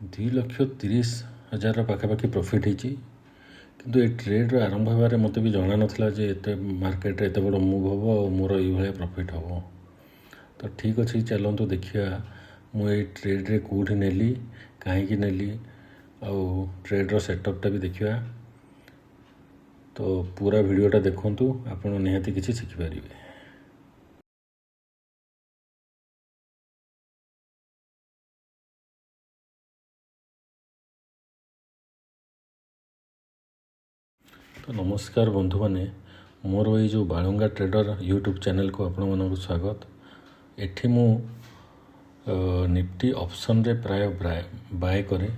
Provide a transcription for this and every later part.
2,30,000 ପାଖାପାଖି ପ୍ରଫିଟ୍ ହେଇଛି। କିନ୍ତୁ ଏ ଟ୍ରେଡ଼୍ର ଆରମ୍ଭ ହେବାରେ ମୋତେ ବି ଜଣା ନଥିଲା ଯେ ଏତେ ମାର୍କେଟରେ ଏତେ ବଡ଼ ମୁଭ୍ ହେବ ଆଉ ମୋର ଏଇଭଳିଆ ପ୍ରଫିଟ୍ ହେବ। ତ ଠିକ୍ ଅଛି, ଚାଲନ୍ତୁ ଦେଖିବା ମୁଁ ଏଇ ଟ୍ରେଡ଼୍ରେ କେଉଁଠି ନେଲି, କାହିଁକି ନେଲି, ଆଉ ଟ୍ରେଡ଼୍ର ସେଟଅପ୍ଟା ବି ଦେଖିବା। ତ ପୁରା ଭିଡ଼ିଓଟା ଦେଖନ୍ତୁ, ଆପଣ ନିହାତି କିଛି ଶିଖିପାରିବେ। ତ ନମସ୍କାର ବନ୍ଧୁମାନେ, ମୋର ଏଇ ଯେଉଁ ବାଳୁଙ୍ଗା ଟ୍ରେଡ଼ର ୟୁଟ୍ୟୁବ୍ ଚ୍ୟାନେଲ୍କୁ ଆପଣମାନଙ୍କୁ ସ୍ୱାଗତ। ଏଠି ମୁଁ ନିଫ୍ଟି ଅପସନ୍ରେ ପ୍ରାୟ ବାଏ କରେ,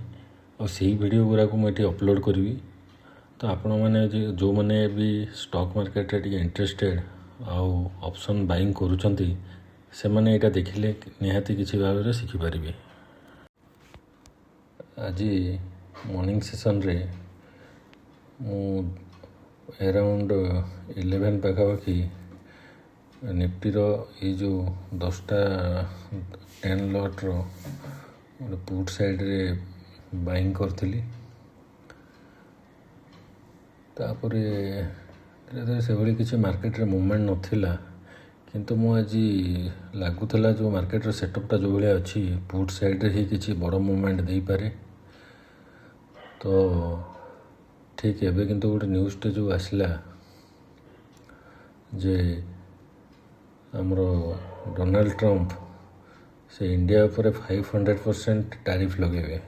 ଆଉ ସେଇ ଭିଡ଼ିଓ ଗୁଡ଼ାକୁ ମୁଁ ଏଠି ଅପଲୋଡ଼ କରିବି। ତ ଆପଣମାନେ ଯେଉଁମାନେ ବି ଷ୍ଟକ୍ ମାର୍କେଟରେ ଟିକେ ଇଣ୍ଟରେଷ୍ଟେଡ଼ ଆଉ ଅପସନ୍ ବାଇଂ କରୁଛନ୍ତି, ସେମାନେ ଏଇଟା ଦେଖିଲେ ନିହାତି କିଛି ଭାବରେ ଶିଖିପାରିବେ। ଆଜି ମର୍ଣ୍ଣିଂ ସେସନ୍ରେ ମୁଁ ଆରାଉଣ୍ଡ 11 ପାଖାପାଖି ନିଫ୍ଟିର ଏଇ ଯେଉଁ 10ଟା 10 ଲଟ୍ର ଗୋଟେ ପୁଟ୍ ସାଇଡ଼୍ରେ ବାଇଂ କରିଥିଲି। ତାପରେ ଧୀରେ ଧୀରେ ସେଭଳି କିଛି ମାର୍କେଟରେ ମୁଭମେଣ୍ଟ ନଥିଲା, କିନ୍ତୁ ମୁଁ ଆଜି ଲାଗୁଥିଲା ଯେଉଁ ମାର୍କେଟର ସେଟଅପ୍ଟା ଯେଉଁଭଳିଆ ଅଛି, ପୁଟ୍ ସାଇଡ଼୍ରେ ହିଁ କିଛି ବଡ଼ ମୁଭମେଣ୍ଟ ଦେଇପାରେ। ତ ଠିକ୍ ଏବେ କିନ୍ତୁ ଗୋଟେ ନ୍ୟୁଜ୍ଟେ ଯେଉଁ ଆସିଲା ଯେ ଆମର ଡୋନାଲ୍ଡ ଟ୍ରମ୍ପ ସେ ଇଣ୍ଡିଆ ଉପରେ 500% ଟାରିଫ୍ ଲଗାଇବେ।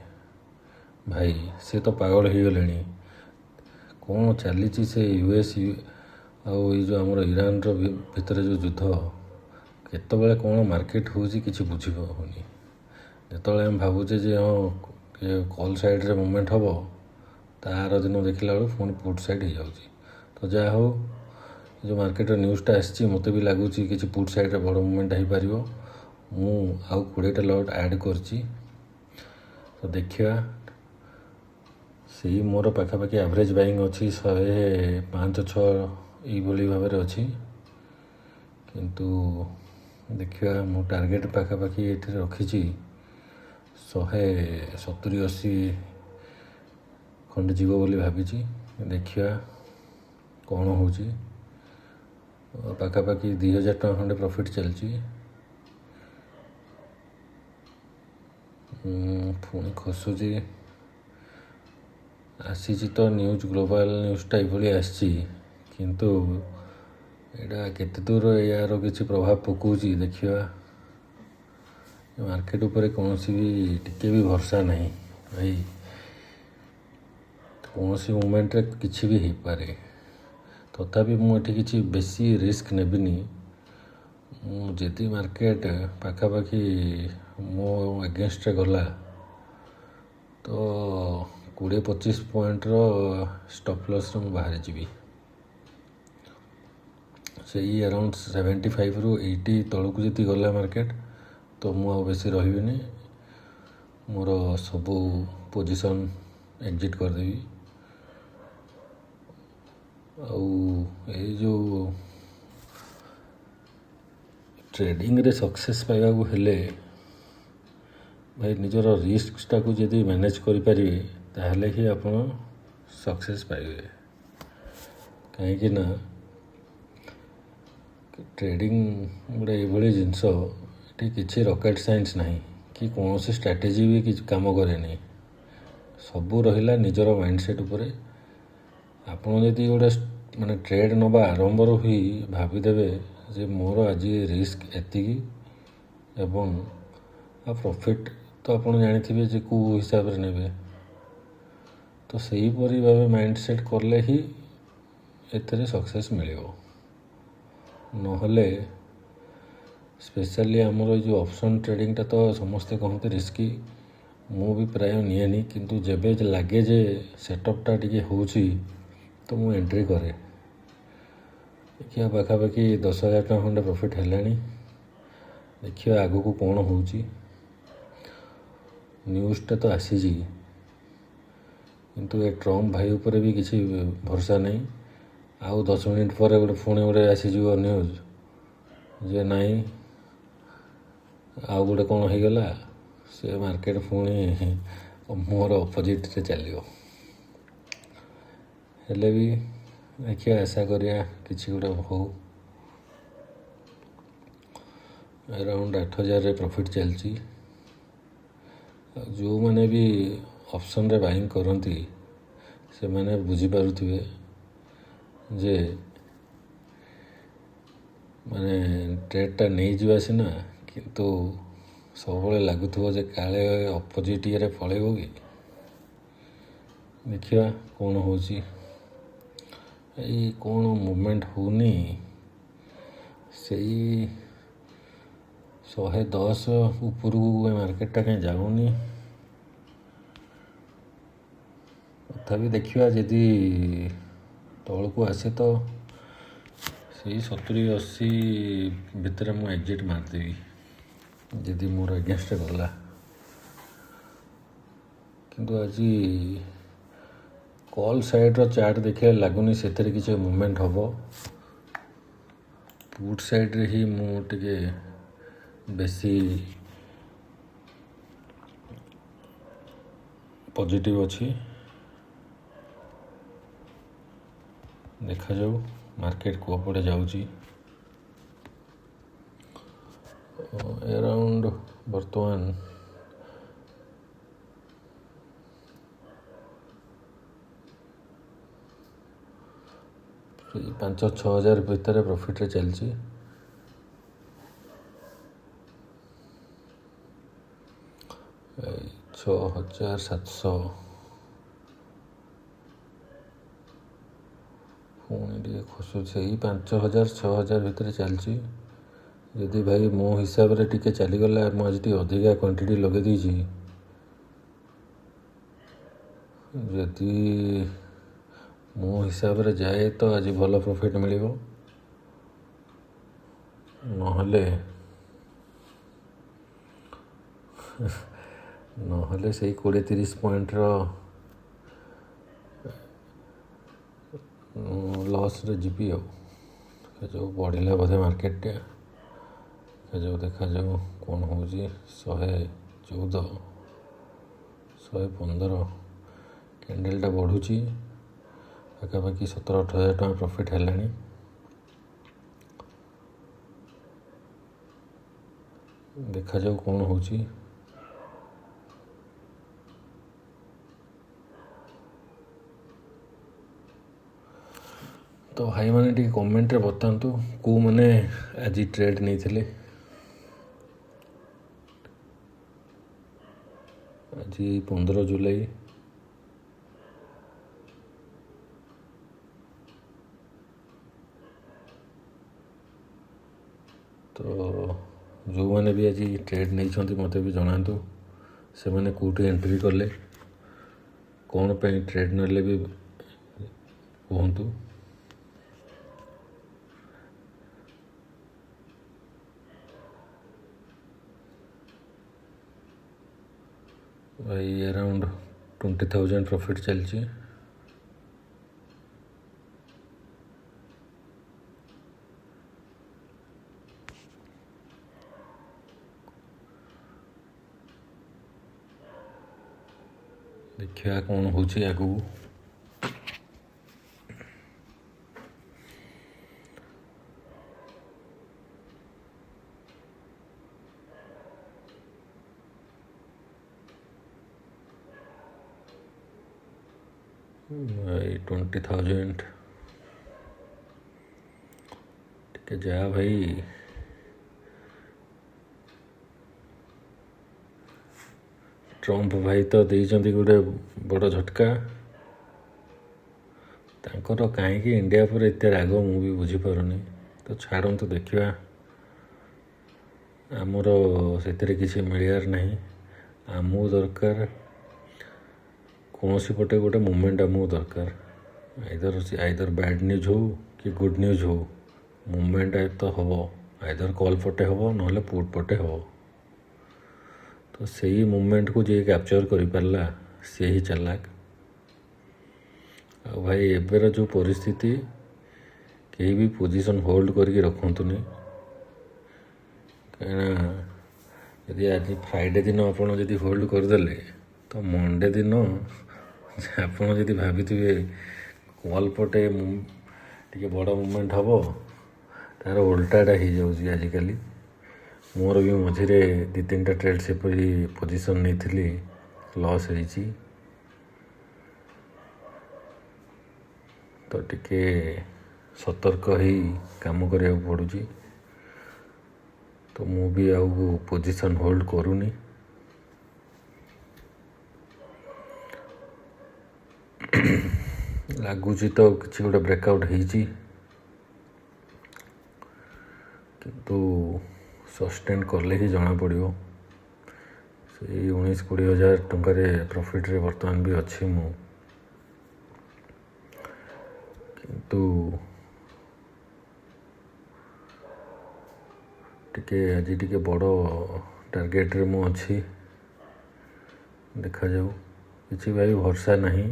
ଭାଇ, ସେ ତ ପାଗଳ ହେଇଗଲେଣି। କ'ଣ ଚାଲିଛି ସେ US ଆଉ ଏଇ ଯେଉଁ ଆମର ଇରାନର ଭିତରେ ଯେଉଁ ଯୁଦ୍ଧ, କେତେବେଳେ କ'ଣ ମାର୍କେଟ ହେଉଛି କିଛି ବୁଝିହେଉନି। ଯେତେବେଳେ ଆମେ ଭାବୁଛେ ଯେ ହଁ କଲ୍ ସାଇଡ଼୍ରେ ମୁଭମେଣ୍ଟ ହେବ, ତାର ଦିନ ଦେଖିଲା ବେଳକୁ ପୁଣି ପୁଟ୍ ସାଇଡ଼୍ ହେଇଯାଉଛି। ତ ଯାହା ହଉ, ଯେଉଁ ମାର୍କେଟର ନ୍ୟୁଜ୍ଟା ଆସିଛି, ମୋତେ ବି ଲାଗୁଛି କିଛି ପୁଟ୍ ସାଇଡ଼୍ରେ ବଡ଼ ମୁଭମେଣ୍ଟ ହେଇପାରିବ। ମୁଁ ଆଉ 20ଟା ଲଟ୍ ଆଡ଼୍ କରିଛି। ତ ଦେଖିବା, ସେଇ ମୋର ପାଖାପାଖି ଆଭରେଜ୍ ବାଇଂ ଅଛି 105-106 ଏଇଭଳି ଭାବରେ ଅଛି। କିନ୍ତୁ ଦେଖିବା, ମୁଁ ଟାର୍ଗେଟ୍ ପାଖାପାଖି ଏଥିରେ ରଖିଛି 170-80 ଖଣ୍ଡେ ଯିବ ବୋଲି ଭାବିଛି। ଦେଖିବା କ'ଣ ହେଉଛି। ପାଖାପାଖି 2,000 ଟଙ୍କା ଖଣ୍ଡେ ପ୍ରଫିଟ୍ ଚାଲିଛି। ପୁଣି ଖସୁଛି। ଆସିଛି ତ ନ୍ୟୁଜ୍, ଗ୍ଲୋବାଲ୍ ନ୍ୟୁଜ୍ଟା ଏଇଭଳି ଆସିଛି, କିନ୍ତୁ ଏଇଟା କେତେ ଦୂର ଏହାର କିଛି ପ୍ରଭାବ ପକାଉଛି ଦେଖିବା। ମାର୍କେଟ ଉପରେ କୌଣସି ବି ଟିକେ ବି ଭରସା ନାହିଁ ଭାଇ। କୌଣସି ମୁଭମେଣ୍ଟରେ କିଛି ବି ହେଇପାରେ। ତଥାପି ମୁଁ ଏଠି କିଛି ବେଶୀ ରିସ୍କ ନେବିନି। ମୁଁ ଯଦି ମାର୍କେଟ ପାଖାପାଖି ମୋ ଏଗେନଷ୍ଟରେ ଗଲା, ତ 20-25 ପଏଣ୍ଟର ଷ୍ଟପ୍ ଲସ୍ରେ ମୁଁ ବାହାରିଯିବି। ସେଇ ଆରାଉଣ୍ଡ 75ରୁ 80 ତଳକୁ ଯଦି ଗଲା ମାର୍କେଟ, ତ ମୁଁ ଆଉ ବେଶୀ ରହିବିନି। ମୋର ସବୁ ପୋଜିସନ୍ ଏକ୍ଜିଟ୍ କରିଦେବି। ଆଉ ଏଇ ଯେଉଁ ଟ୍ରେଡ଼ିଂରେ ସକ୍ସେସ୍ ପାଇବାକୁ ହେଲେ ଭାଇ, ନିଜର ରିସ୍କଟାକୁ ଯଦି ମ୍ୟାନେଜ୍ କରିପାରିବେ, ତାହେଲେ ହିଁ ଆପଣ ସକ୍ସେସ୍ ପାଇବେ। କାହିଁକି ନା ଟ୍ରେଡ଼ିଂ ଗୋଟେ ଏଇଭଳି ଜିନିଷ, ଏଠି କିଛି ରକେଟ୍ ସାଇନ୍ସ ନାହିଁ କି କୌଣସି ଷ୍ଟ୍ରାଟେଜି ବି କିଛି କାମ କରେନି। ସବୁ ରହିଲା ନିଜର ମାଇଣ୍ଡସେଟ୍ ଉପରେ। ଆପଣ ଯଦି ଗୋଟେ ଟ୍ରେଡ଼୍ ନେବା ଆରମ୍ଭରୁ ହିଁ ଭାବିଦେବେ ଯେ ମୋର ଆଜି ରିସ୍କ ଏତିକି ଏବଂ ଆଉ ପ୍ରଫିଟ୍ ତ ଆପଣ ଜାଣିଥିବେ ଯେ କେଉଁ ହିସାବରେ ନେବେ। ତ ସେହିପରି ଭାବେ ମାଇଣ୍ଡସେଟ୍ କଲେ ହିଁ ଏଥିରେ ସକ୍ସେସ୍ ମିଳିବ। ନହେଲେ ସ୍ପେଶାଲି ଆମର ଏଇ ଯେଉଁ ଅପସନ୍ ଟ୍ରେଡ଼ିଂଟା ତ ସମସ୍ତେ କହନ୍ତି ରିସ୍କି। ମୁଁ ବି ପ୍ରାୟ ନିଏନି, କିନ୍ତୁ ଯେବେ ଲାଗେ ଯେ ସେଟଅପ୍ଟା ଟିକେ ହେଉଛି, ତ ମୁଁ ଏଣ୍ଟ୍ରି କରେ। ଦେଖିବା, ପାଖାପାଖି 10,000 ଟଙ୍କା ଖଣ୍ଡେ ପ୍ରଫିଟ୍ ହେଲାଣି। ଦେଖିବା ଆଗକୁ କ'ଣ ହେଉଛି। ନ୍ୟୁଜ୍ଟା ତ ଆସିଛି, କିନ୍ତୁ ଏ ଟ୍ରମ୍ପ ଭାଇ ଉପରେ ବି କିଛି ଭରସା ନାହିଁ। ଆଉ 10 ମିନିଟ୍ ପରେ ପୁଣି ଗୋଟେ ଆସିଯିବ ନ୍ୟୁଜ୍ ଯେ ନାହିଁ, ଆଉ ଗୋଟେ କ'ଣ ହେଇଗଲା, ସେ ମାର୍କେଟ ପୁଣି ମୋର ଅପୋଜିଟ୍ରେ ଚାଲିବ। ହେଲେ ବି ଦେଖିବା, ଆଶା କରିବା କିଛି ଗୋଟେ ହଉ। ଆରାଉଣ୍ଡ 8,000ରେ ପ୍ରଫିଟ୍ ଚାଲିଛି। ଯେଉଁମାନେ ବି ଅପସନ୍ରେ ବାଇଂ କରନ୍ତି ସେମାନେ ବୁଝିପାରୁଥିବେ ଯେ ମାନେ ଟ୍ରେଡ଼ଟା ନେଇଯିବା ସିନା, କିନ୍ତୁ ସବୁବେଳେ ଲାଗୁଥିବ ଯେ କାଳେ ଅପୋଜିଟ୍ ଇଏରେ ପଳେଇବ କି। ଦେଖିବା କ'ଣ ହେଉଛି। ଏଇ କ'ଣ ମୁଭମେଣ୍ଟ ହେଉନି, ସେଇ 110 ଉପରକୁ ମାର୍କେଟଟା କାହିଁ ଯାଉନି। ତଥାପି ଦେଖିବା, ଯଦି ତଳକୁ ଆସେ ତ ସେଇ 70-80 ଭିତରେ ମୁଁ ଏକ୍ଜିଟ୍ ମାରିଦେବି, ଯଦି ମୋର ଏଗେନ୍ଷ୍ଟରେ ଗଲା। କିନ୍ତୁ ଆଜି କଲ୍ ସାଇଡ଼୍ର ଚାର୍ଟ ଦେଖିଲେ ଲାଗୁନି ସେଥିରେ କିଛି ମୁଭମେଣ୍ଟ ହେବ। ପୁଟ୍ ସାଇଡ଼୍ରେ ହିଁ ମୁଁ ଟିକେ ବେଶୀ ପଜିଟିଭ୍ ଅଛି। ଦେଖାଯାଉ ମାର୍କେଟ କୁଆଡ଼େ ଯାଉଛି। ଆରାଉଣ୍ଡ ବର୍ତ୍ତମାନ 5-6 ହଜାର ଭିତରେ ପ୍ରଫିଟ୍ରେ ଚାଲିଛି। ଏଇ 6,700 ପୁଣି ଟିକେ ଖସୁଛି। ସେଇ 5,000-6,000 ଭିତରେ ଚାଲିଛି। ଯଦି ଭାଇ ମୋ ହିସାବରେ ଟିକେ ଚାଲିଗଲା, ମୁଁ ଆଜି ଟିକେ ଅଧିକା କ୍ୱାଣ୍ଟିଟି ଲଗାଇ ଦେଇଛି, ଯଦି ମୋ ହିସାବରେ ଯାଏ ତ ଆଜି ଭଲ ପ୍ରଫିଟ୍ ମିଳିବ। ନହେଲେ ସେଇ 20-30 ପଏଣ୍ଟର ଲସ୍ରେ ଯିବି ଆଉ। ଦେଖାଯାଉ, ବଢ଼ିଲା ବୋଧେ ମାର୍କେଟଟା। ଦେଖାଯାଉ କ'ଣ ହେଉଛି। 114, 115 କ୍ୟାଣ୍ଡେଲଟା ବଢ଼ୁଛି। ପାଖାପାଖି 17-18 ହଜାର ଟଙ୍କା ପ୍ରଫିଟ୍ ହେଲାଣି। ଦେଖାଯାଉ କ'ଣ ହେଉଛି। ତ ଭାଇମାନେ ଟିକେ କମେଣ୍ଟରେ ବତାନ୍ତୁ କେଉଁମାନେ ଆଜି ଟ୍ରେଡ୍ ନେଇଥିଲେ। ଆଜି 15 ଜୁଲାଇ। ତ ଯେଉଁମାନେ ବି ଆଜି ଟ୍ରେଡ୍ ନେଇଛନ୍ତି ମୋତେ ବି ଜଣାନ୍ତୁ, ସେମାନେ କେଉଁଠି ଏଣ୍ଟ୍ରି କଲେ, କ'ଣ ପାଇଁ ଟ୍ରେଡ୍ ନେଲେ ବି କୁହନ୍ତୁ। ଭାଇ ଆରାଉଣ୍ଡ 20,000 ପ୍ରଫିଟ୍ ଚାଲିଛି। ଦେଖିବା କ'ଣ ହେଉଛି ଆଗକୁ। ଭାଇ 20,000 ଟିକେ ଯାହା ଭାଇ। ଟ୍ରମ୍ପ ଭାଇ ତ ଦେଇଛନ୍ତି ଗୋଟେ ବଡ଼ ଝଟକା। ତାଙ୍କର କାହିଁକି ଇଣ୍ଡିଆ ଉପରେ ଏତେ ରାଗ ମୁଁ ବି ବୁଝିପାରୁନି। ତ ଛାଡ଼ନ୍ତୁ, ଦେଖିବା। ଆମର ସେଥିରେ କିଛି ମିଳିବାର ନାହିଁ। ଆମକୁ ଦରକାର କୌଣସି ପଟେ ଗୋଟେ ମୁଭମେଣ୍ଟ, ଆମକୁ ଦରକାର। ଆଇଦର ବ୍ୟାଡ଼ ନ୍ୟୁଜ୍ ହଉ କି ଗୁଡ଼୍ ନ୍ୟୁଜ୍ ହଉ, ମୁଭମେଣ୍ଟ ତ ହେବ। ଆଇଦର କଲ୍ ପଟେ ହେବ, ନହେଲେ ପୁଟ୍ ପଟେ ହେବ। ତ ସେଇ ମୁଭମେଣ୍ଟକୁ ଯିଏ କ୍ୟାପଚର କରିପାରିଲା ସିଏ ହିଁ ଚାଲାକ। ଆଉ ଭାଇ ଏବେର ଯେଉଁ ପରିସ୍ଥିତି, କେହି ବି ପୋଜିସନ୍ ହୋଲ୍ଡ କରିକି ରଖନ୍ତୁନି। କାହିଁକିନା ଯଦି ଆଜି ଫ୍ରାଇଡ଼େ ଦିନ ଆପଣ ଯଦି ହୋଲ୍ଡ କରିଦେଲେ, ତ ମଣ୍ଡେ ଦିନ ଆପଣ ଯଦି ଭାବିଥିବେ କଲ୍ ପଟେ ଟିକେ ବଡ଼ ମୁଭମେଣ୍ଟ ହେବ, ତାର ଓଲଟାଟା ହେଇଯାଉଛି ଆଜିକାଲି। ମୋର ବି ମଝିରେ 2-3ଟା ଟ୍ରେଡ୍ ସେପରି ପୋଜିସନ୍ ନେଇଥିଲି, ଲସ୍ ହେଇଛି। ତ ଟିକେ ସତର୍କ ହେଇ କାମ କରିବାକୁ ପଡ଼ୁଛି। ତ ମୁଁ ବି ଆଉ ପୋଜିସନ୍ ହୋଲ୍ଡ କରୁନି। ଲାଗୁଛି ତ କିଛି ଗୋଟେ ବ୍ରେକ୍ଆଉଟ୍ ହେଇଛି, କିନ୍ତୁ ସଷ୍ଟେନ୍ କଲେ ହିଁ ଜଣାପଡ଼ିବ। ସେଇ 19-20 ହଜାର ଟଙ୍କାରେ ପ୍ରଫିଟ୍ରେ ବର୍ତ୍ତମାନ ବି ଅଛି ମୁଁ, କିନ୍ତୁ ଆଜି ଟିକେ ବଡ଼ ଟାର୍ଗେଟ୍ରେ ମୁଁ ଅଛି। ଦେଖାଯାଉ, କିଛି ଭାଇ ଭରସା ନାହିଁ।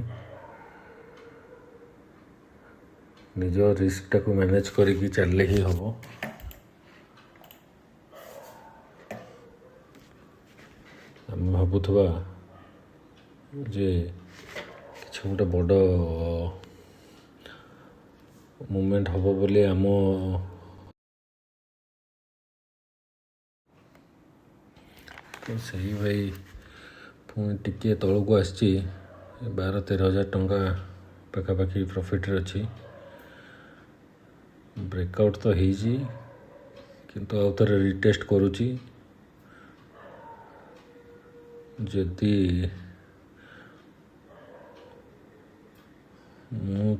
ନିଜ ରିସ୍କଟାକୁ ମ୍ୟାନେଜ୍ କରିକି ଚାଲିଲେ ହିଁ ହେବ। ଆମେ ଭାବୁଥିବା ଯେ କିଛି ଗୋଟେ ବଡ଼ ମୁଭମେଣ୍ଟ ହେବ ବୋଲି, ତ ସେଇ ଭାଇ ପୁଣି ଟିକେ ତଳକୁ ଆସିଛି। 12-13 ହଜାର ଟଙ୍କା ପାଖାପାଖି ପ୍ରଫିଟ୍ରେ ଅଛି। ବ୍ରେକ୍ଆଉଟ୍ ତ ହେଇଛି, କିନ୍ତୁ ଆଉ ଥରେ ରିଟେଷ୍ଟ କରୁଛି। ଯଦି ମୁଁ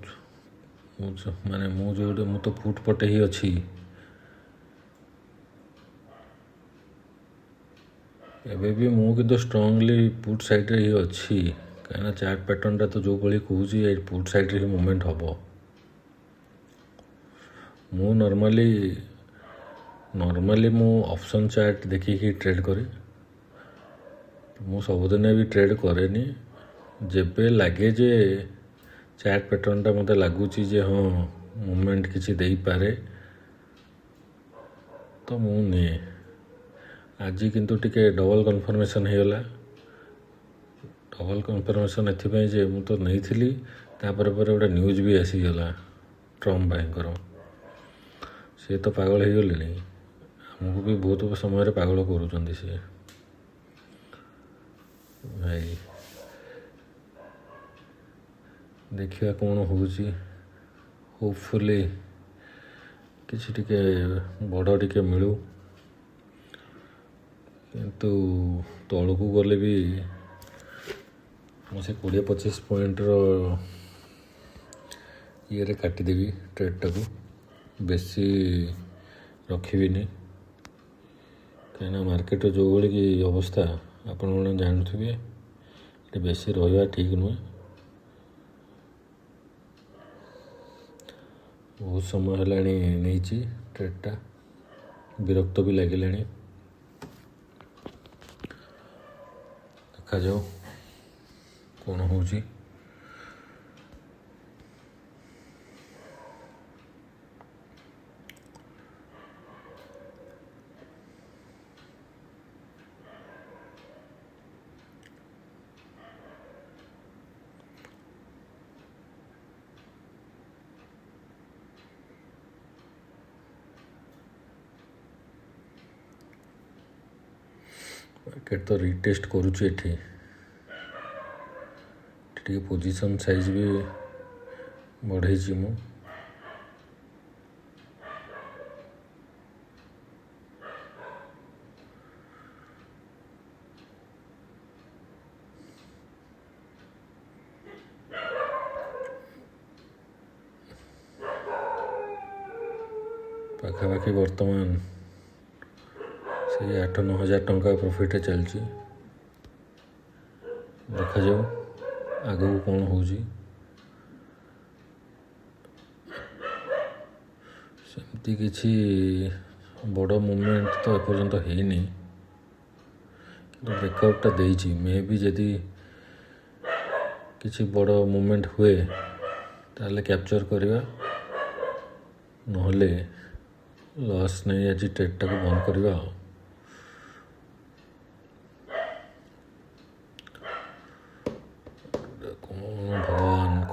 ତ ପୁଟ୍ ପଟେ ହିଁ ଅଛି। ଏବେ ବି ମୁଁ କିନ୍ତୁ ଷ୍ଟ୍ରଙ୍ଗଲି ପୁଟ୍ ସାଇଡ଼୍ରେ ହିଁ ଅଛି, କାହିଁକିନା ଚାର୍ଟ ପ୍ୟାଟର୍ନଟା ତ ଯେଉଁ ଭଳି କହୁଛି ଏଇ ପୁଟ୍ ସାଇଡ଼୍ରେ ହିଁ ମୁଭମେଣ୍ଟ ହେବ। ମୁଁ ନର୍ମାଲି ମୁଁ ଅପସନ୍ ଚାର୍ଟ ଦେଖିକି ଟ୍ରେଡ୍ କରେ। ମୁଁ ସବୁଦିନେ ବି ଟ୍ରେଡ୍ କରେନି। ଯେବେ ଲାଗେ ଯେ ଚାର୍ଟ ପ୍ୟାଟର୍ନଟା ମୋତେ ଲାଗୁଛି ଯେ ହଁ ମୁଭମେଣ୍ଟ କିଛି ଦେଇପାରେ, ତ ମୁଁ ନିଏ। ଆଜି କିନ୍ତୁ ଟିକେ ଡବଲ୍ କନଫର୍ମେସନ୍ ହେଇଗଲା। ଡବଲ୍ କନଫର୍ମେସନ୍ ଏଥିପାଇଁ ଯେ ମୁଁ ତ ନେଇଥିଲି, ତାପରେ ଗୋଟେ ନ୍ୟୁଜ୍ ବି ଆସିଗଲା ଟ୍ରମ୍ପ ଭାଇଙ୍କର। ସିଏ ତ ପାଗଳ ହେଇଗଲେଣି, ଆମକୁ ବି ବହୁତ ସମୟରେ ପାଗଳ କରୁଛନ୍ତି ସିଏ ଭାଇ। ଦେଖିବା କ'ଣ ହେଉଛି। ହୋପଫୁଲି କିଛି ଟିକେ ବଡ଼ ଟିକେ ମିଳୁ, କିନ୍ତୁ ତଳକୁ ଗଲେ ବି ମୁଁ ସେ 20-25 ପଏଣ୍ଟର ଇଏରେ କାଟିଦେବି ଟ୍ରେଡ୍ଟାକୁ, ବେଶୀ ରଖିବିନି। କାହିଁକିନା ମାର୍କେଟର ଯେଉଁଭଳି କି ଅବସ୍ଥା ଆପଣମାନେ ଜାଣୁଥିବେ, ଏଠି ବେଶୀ ରହିବା ଠିକ୍ ନୁହେଁ। ବହୁତ ସମୟ ହେଲାଣି ନେଇଛି ଟ୍ରେଡ୍ଟା, ବିରକ୍ତ ବି ଲାଗିଲାଣି। ଦେଖାଯାଉ କ'ଣ ହେଉଛି। ମାର୍କେଟ ତ ରିଟେଷ୍ଟ କରୁଛି। ଏଠି ଟିକେ ପୋଜିସନ୍ ସାଇଜ୍ ବି ବଢ଼େଇଛି ମୁଁ। ପାଖାପାଖି ବର୍ତ୍ତମାନ ସେଇ 8-9 ହଜାର ଟଙ୍କା ପ୍ରଫିଟ୍ରେ ଚାଲିଛି। ଦେଖାଯାଉ ଆଗକୁ କ'ଣ ହେଉଛି। ସେମିତି କିଛି ବଡ଼ ମୁଭମେଣ୍ଟ ତ ଏପର୍ଯ୍ୟନ୍ତ ହେଇନି, କିନ୍ତୁ ବ୍ରେକ୍ଆଉଟ୍ଟା ଦେଇଛି। ମେ ବି ଯଦି କିଛି ବଡ଼ ମୁଭମେଣ୍ଟ ହୁଏ ତାହେଲେ କ୍ୟାପଚର୍ କରିବା, ନହେଲେ ଲସ୍ ନେଇ ଆଜି ଟ୍ରେଡ୍ଟାକୁ ବନ୍ଦ କରିବା।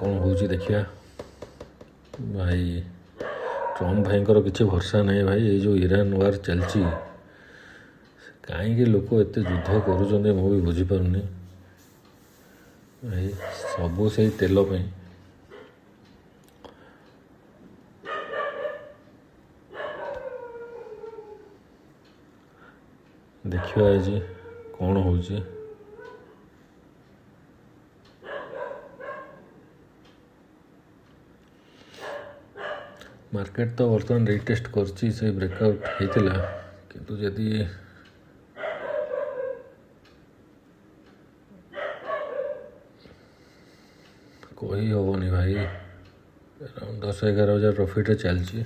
କ'ଣ ହେଉଛି ଦେଖିବା ଭାଇ। ଟ୍ରମ୍ପ ଭାଇଙ୍କର କିଛି ଭରସା ନାହିଁ ଭାଇ। ଏଇ ଯେଉଁ ଇରାନ ୱାର୍ ଚାଲିଛି, କାହିଁକି ଲୋକ ଏତେ ଯୁଦ୍ଧ କରୁଛନ୍ତି ମୁଁ ବି ବୁଝିପାରୁନି ଭାଇ। ସବୁ ସେଇ ତେଲ ପାଇଁ। ଦେଖିବା ଆଜି କ'ଣ ହେଉଛି। ମାର୍କେଟ ତ ବର୍ତ୍ତମାନ ରିଟେଷ୍ଟ କରିଛି, ସେ ବ୍ରେକଆଉଟ୍ ହେଇଥିଲା, କିନ୍ତୁ ଯଦି କହି ହେବନି ଭାଇ। 10-11 ହଜାର ପ୍ରଫିଟ୍ରେ ଚାଲିଛି।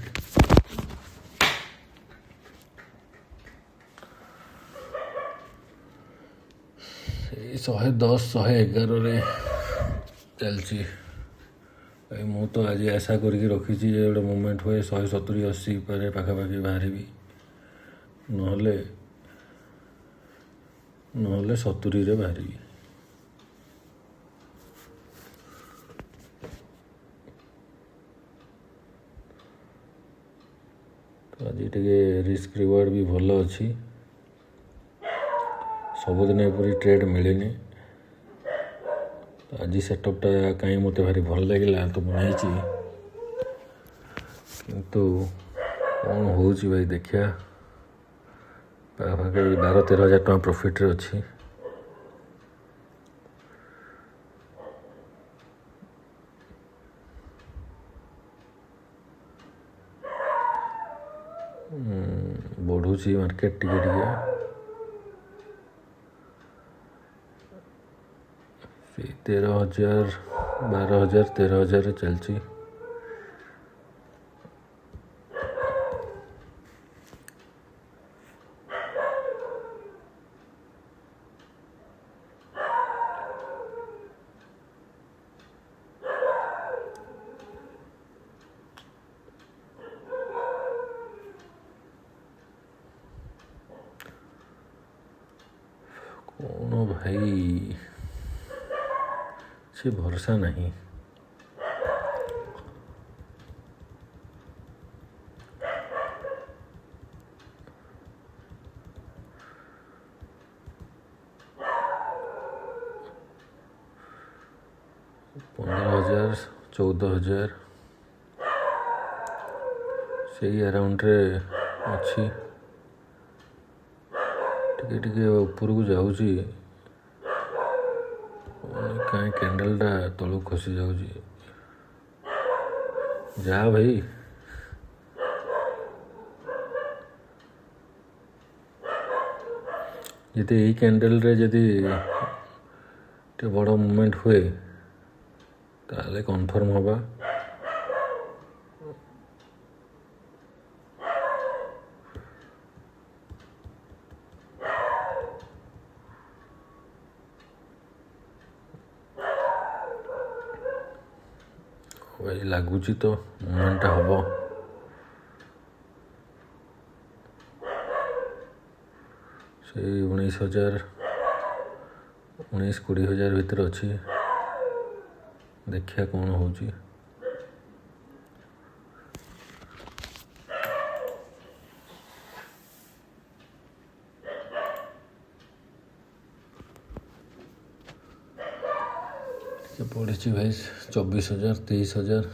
ସେଇ 110-111ରେ ଚାଲିଛି ଭାଇ। ମୁଁ ତ ଆଜି ଆଶା କରିକି ରଖିଛି ଯେ ଗୋଟେ ମୁଭମେଣ୍ଟ ହୁଏ 170-80 ପରେ ପାଖାପାଖି ବାହାରିବି, ନହେଲେ 70ରେ ବାହାରିବି। ତ ଆଜି ଟିକେ ରିସ୍କ ରିୱାର୍ଡ଼ ବି ଭଲ ଅଛି। ସବୁଦିନ ଏପରି ଟ୍ରେଡ୍ ମିଳେନି। ଆଜି ସେଟଅପ୍ଟା କାହିଁ ମୋତେ ଭାରି ଭଲ ଲାଗିଲା ତ ମୁଁ ନେଇଛି, କିନ୍ତୁ କ'ଣ ହେଉଛି ଭାଇ ଦେଖିବା। ପାଖାପାଖି 12-13 ହଜାର ଟଙ୍କା ପ୍ରଫିଟ୍ରେ ଅଛି। ବଢ଼ୁଛି ମାର୍କେଟ ଟିକେ ଟିକେ। ସେଇ 13,000, 12,000, 13,000ରେ ଚାଲିଛି। କ'ଣ ଭାଇ, ସେ ଭରସା ନାହିଁ। $15,000, $14,000 ସେଇ ଆରାଉଣ୍ଡରେ ଅଛି। ଟିକେ ଟିକେ ଉପରକୁ ଯାଉଛି, କାହିଁ କ୍ୟାଣ୍ଡେଲଟା ତଳକୁ ଖସି ଯାଉଛି। ଯା ଭାଇ। ଯଦି ଏଇ କ୍ୟାଣ୍ଡେଲରେ ଯଦି ଟିକେ ବଡ଼ ମୁଭମେଣ୍ଟ ହୁଏ ତାହେଲେ କନଫର୍ମ ହେବା। ଭାଇ ଲାଗୁଛି ତ ମୁଭମେଣ୍ଟଟା ହେବ। ସେଇ 19,000, 19-20 ହଜାର ଭିତରେ ଅଛି। ଦେଖିବା କ'ଣ ହେଉଛି। ଟିକେ ପଡ଼ିଛି ଭାଇ 24,000, 23,000।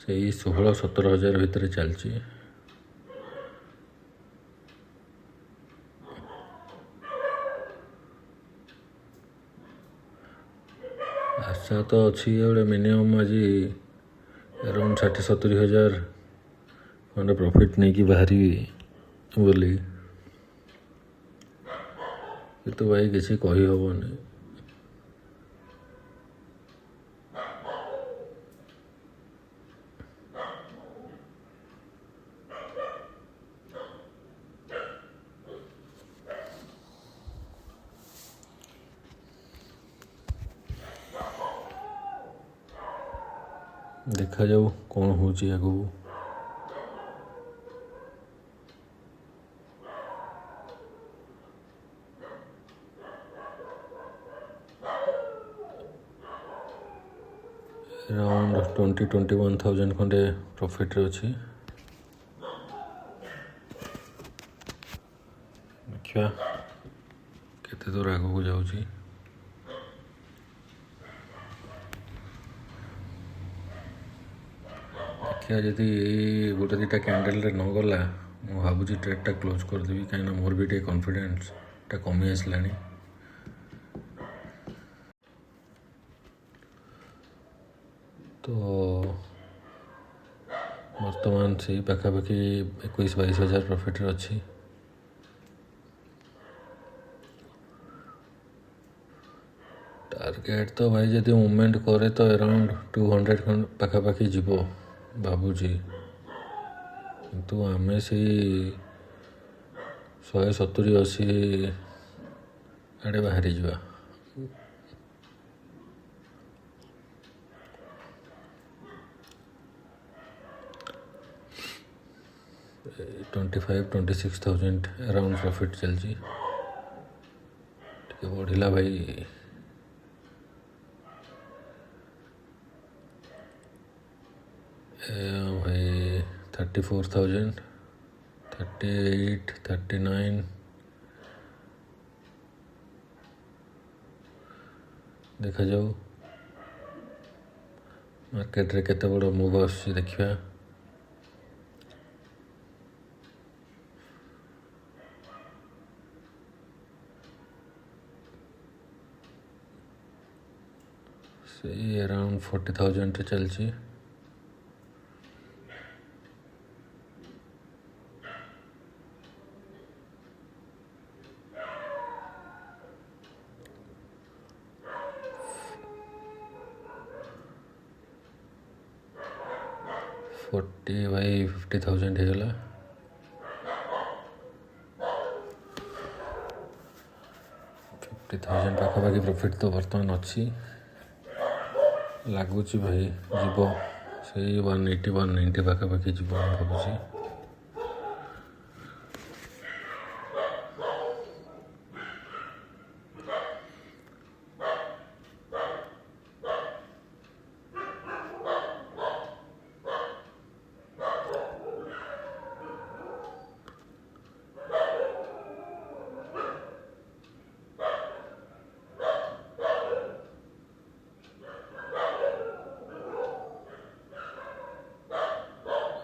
ସେଇ 16-17 ହଜାର ଭିତରେ ଚାଲିଛି। ଆଶା ତ ଅଛି ଗୋଟେ ମିନିମମ୍ ଆଜି ଆରାଉଣ୍ଡ 60-70 ହଜାର ଖଣ୍ଡେ ପ୍ରଫିଟ୍ ନେଇକି ବାହାରିବି ବୋଲି, କିନ୍ତୁ ଭାଇ କିଛି କହିହେବନି। ଦେଖାଯାଉ କ'ଣ ହେଉଛି ଆଗକୁ। अराउंड 20-21,000 खंडे प्रॉफिट रे अच्छी। देखा केते दूर आगू जाऊँगी। देखिए जदि गोटे दुटा कैंडल रे न गला मु भावुँ ट्रेडटा क्लोज करदेवी कहीं मोर भी कॉन्फिडेंस टा कमी आसलानी। तो वर्तमान से पाखापाखि 21-22 हज़ार प्रॉफिट रे अच्छी। टारगेट तो भाई जब मूवमेंट करे तो अराउंड 200 पाखापाखि जीव भावुची, किंतु आमे से 170-80 आड़े बाहरी जावा। 25-26,000 अराउंड प्रॉफिट चलची। टे बढ़ला भाई भाई 34,000, 38, 39 देखा जाऊ मार्केट रे केते बड़ मूव आसी देखिया। से अराउंड 40,000 रे चलची। भाई 50,000 होगला। 50,000 पाखापाखि प्रॉफिट तो बर्तमान अच्छी लगुच भाई जीव से 180-190 पाखापाखि जीव भावुँ।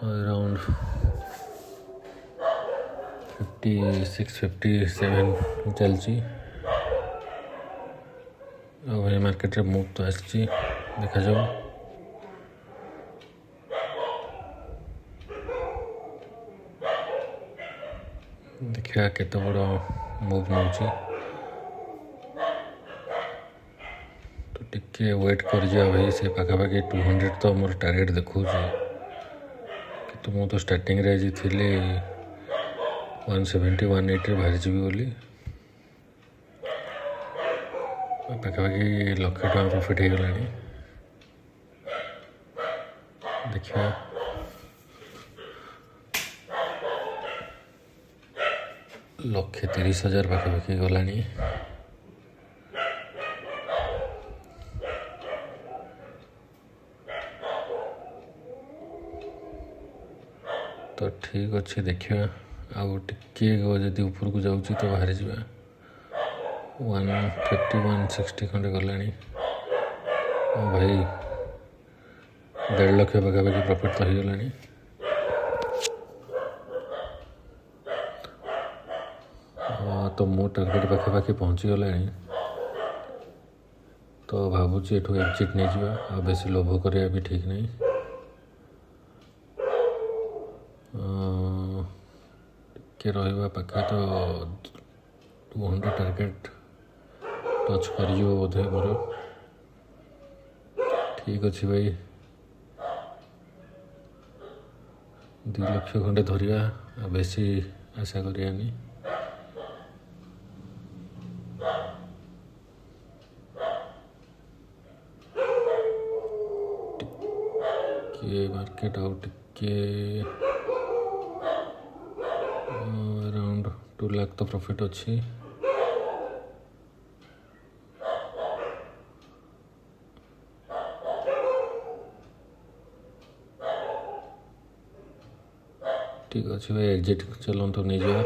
अराउंड 56-57 चलची। भाई मार्केट रे मूव तो आसी देखा जाऊ। देखा केते बड़ मूव नौची तो टिके वेट कर जा भाई। से पाखापाखि 200 तो मोर टारगेट देखो तो मु तो स्टार्टिंग रे जी थी 170-180 बाहर जीवी बोली पाखापाखि 1,00,000 टका प्रॉफिट हो गला। देखिए 1,30,000 पाखापाखि गला। तो ठीक अच्छे देखिए आउ टिके जदि ऊपर को जाऊँ तो बाहर जा 150-160 खंडे गला। भाई 1.5 लाख पाखापाखि प्रॉफिट तो हो गला। तो मो टारगेट पाखापाखि पहुँची गला। तो भावुँ एठू एक्जिट नहीं जावा आ बेसी लोभ करिया भी ठीक नहीं। के रहा पाखे तो 200 टारगेट टच कर बोधे मोर। ठीक अच्छे भाई 2 लाख खंडे धरिया बेसी आशा करियानी। ये मार्केट आउ टिके अराउंड 2 लाख तो प्रॉफिट अच्छी। ठीक अच्छे भाई एग्जिट चलतु नहीं जा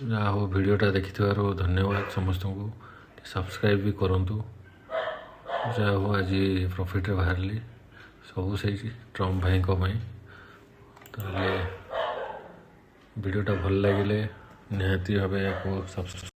जहाँ हो भिडटा देखि धन्यवाद समस्त को सब्सक्राइब भी करूँ जहाँ हो आज प्रॉफिट बाहर सब से ट्रम्प भाई भिडटा भल लगे निहाती भाव या सब्सक्राइब